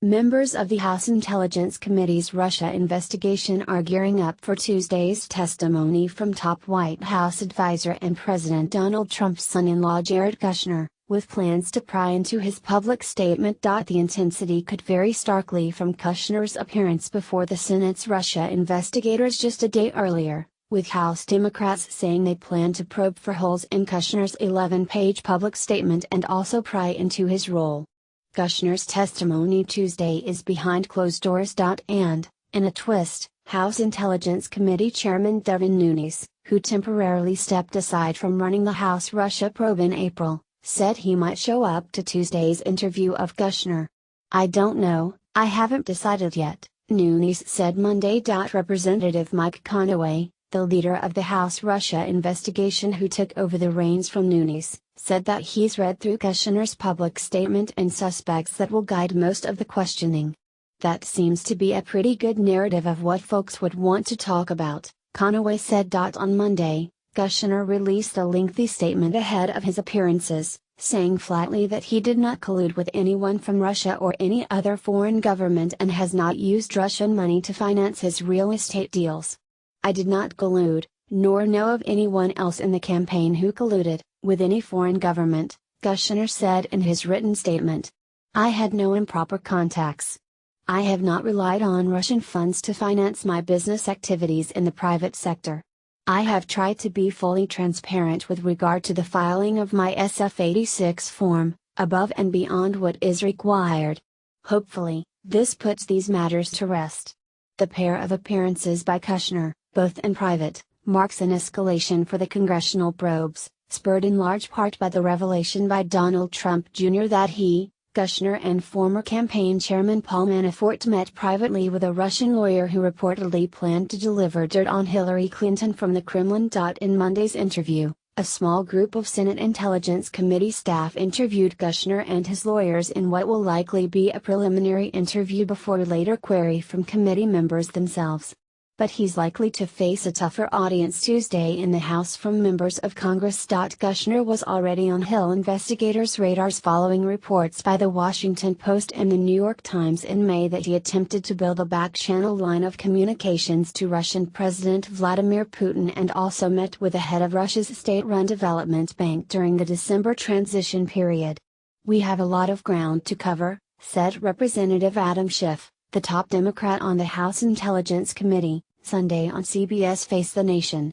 Members of the House Intelligence Committee's Russia investigation are gearing up for Tuesday's testimony from top White House advisor and President Donald Trump's son-in-law Jared Kushner, with plans to pry into his public statement. The intensity could vary starkly from Kushner's appearance before the Senate's Russia investigators just a day earlier, with House Democrats saying they plan to probe for holes in Kushner's 11-page public statement and also pry into his role. Kushner's testimony Tuesday is behind closed doors. And, in a twist, House Intelligence Committee Chairman Devin Nunes, who temporarily stepped aside from running the House Russia probe in April, said he might show up to Tuesday's interview of Kushner. "I don't know, I haven't decided yet," Nunes said Monday. Representative Mike Conaway, the leader of the House Russia investigation who took over the reins from Nunes, said that he's read through Kushner's public statement and suspects that will guide most of the questioning. "That seems to be a pretty good narrative of what folks would want to talk about," Conaway said. On Monday, Kushner released a lengthy statement ahead of his appearances, saying flatly that he did not collude with anyone from Russia or any other foreign government and has not used Russian money to finance his real estate deals. "I did not collude, nor know of anyone else in the campaign who colluded with any foreign government," Kushner said in his written statement. "I had no improper contacts. I have not relied on Russian funds to finance my business activities in the private sector. I have tried to be fully transparent with regard to the filing of my SF-86 form, above and beyond what is required. Hopefully, this puts these matters to rest." The pair of appearances by Kushner, both in private, marks an escalation for the congressional probes, spurred in large part by the revelation by Donald Trump Jr. that he, Kushner and former campaign chairman Paul Manafort met privately with a Russian lawyer who reportedly planned to deliver dirt on Hillary Clinton from the Kremlin. In Monday's interview, a small group of Senate Intelligence Committee staff interviewed Kushner and his lawyers in what will likely be a preliminary interview before later query from committee members themselves. But he's likely to face a tougher audience Tuesday in the House from members of Congress. Kushner was already on Hill investigators' radars following reports by The Washington Post and The New York Times in May that he attempted to build a back-channel line of communications to Russian President Vladimir Putin and also met with the head of Russia's state-run development bank during the December transition period. "We have a lot of ground to cover," said Representative Adam Schiff, the top Democrat on the House Intelligence Committee, Sunday on CBS Face the Nation.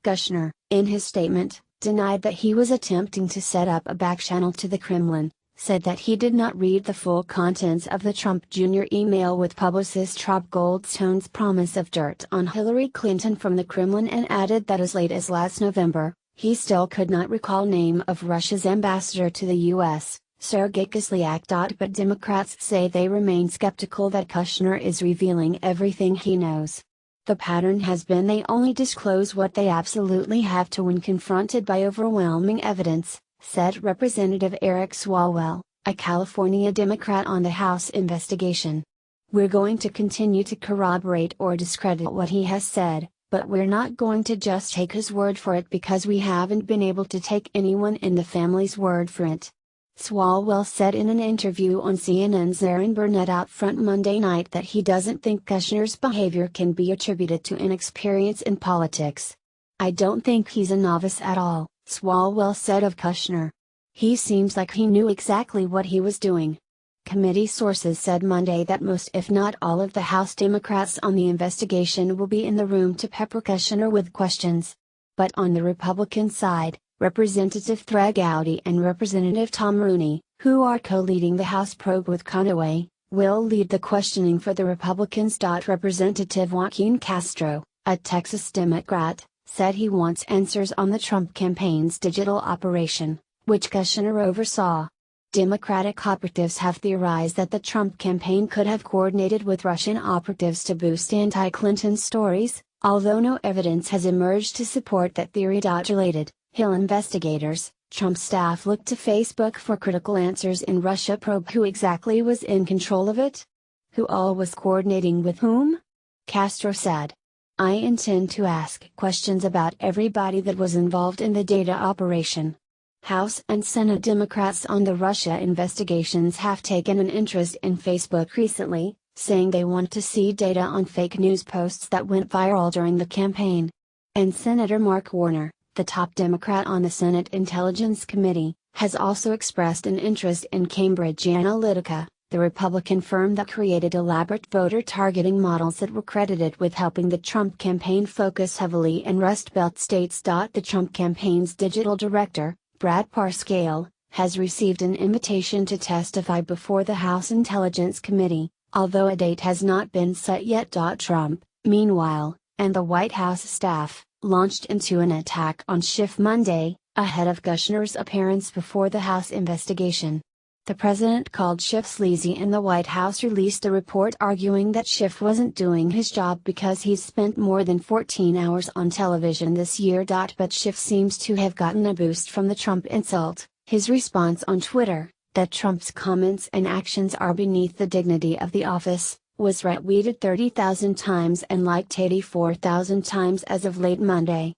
Kushner, in his statement, denied that he was attempting to set up a back-channel to the Kremlin, said that he did not read the full contents of the Trump Jr. email with publicist Rob Goldstone's promise of dirt on Hillary Clinton from the Kremlin and added that as late as last November, he still could not recall name of Russia's ambassador to the U.S., Sergei Kislyak. But Democrats say they remain skeptical that Kushner is revealing everything he knows. "The pattern has been they only disclose what they absolutely have to when confronted by overwhelming evidence," said Representative Eric Swalwell, a California Democrat on the House investigation. "We're going to continue to corroborate or discredit what he has said, but we're not going to just take his word for it because we haven't been able to take anyone in the family's word for it." Swalwell said in an interview on CNN's Aaron Burnett out front Monday night that he doesn't think Kushner's behavior can be attributed to inexperience in politics. "I don't think he's a novice at all," Swalwell said of Kushner. "He seems like he knew exactly what he was doing." Committee sources said Monday that most if not all of the House Democrats on the investigation will be in the room to pepper Kushner with questions. But on the Republican side, Representative Thread Gowdy and Representative Tom Rooney, who are co-leading the House probe with Conaway, will lead the questioning for the Republicans. Representative Joaquin Castro, a Texas Democrat, said he wants answers on the Trump campaign's digital operation, which Kushner oversaw. Democratic operatives have theorized that the Trump campaign could have coordinated with Russian operatives to boost anti-Clinton stories, although no evidence has emerged to support that theory. Related, Hill investigators, Trump staff looked to Facebook for critical answers in Russia probe. Who exactly was in control of it? Who all was coordinating with whom? Castro said. "I intend to ask questions about everybody that was involved in the data operation. House and Senate Democrats on the Russia investigations have taken an interest in Facebook recently, saying they want to see data on fake news posts that went viral during the campaign. And Senator Mark Warner, the top Democrat on the Senate Intelligence Committee, has also expressed an interest in Cambridge Analytica, the Republican firm that created elaborate voter targeting models that were credited with helping the Trump campaign focus heavily in Rust Belt states. The Trump campaign's digital director, Brad Parscale, has received an invitation to testify before the House Intelligence Committee, although a date has not been set yet. Trump, meanwhile, and the White House staff, launched into an attack on Schiff Monday, ahead of Kushner's appearance before the House investigation. The president called Schiff sleazy, and the White House released a report arguing that Schiff wasn't doing his job because he's spent more than 14 hours on television this year. But Schiff seems to have gotten a boost from the Trump insult. His response on Twitter, that Trump's comments and actions are beneath the dignity of the office, was retweeted 30,000 times and liked 84,000 times as of late Monday.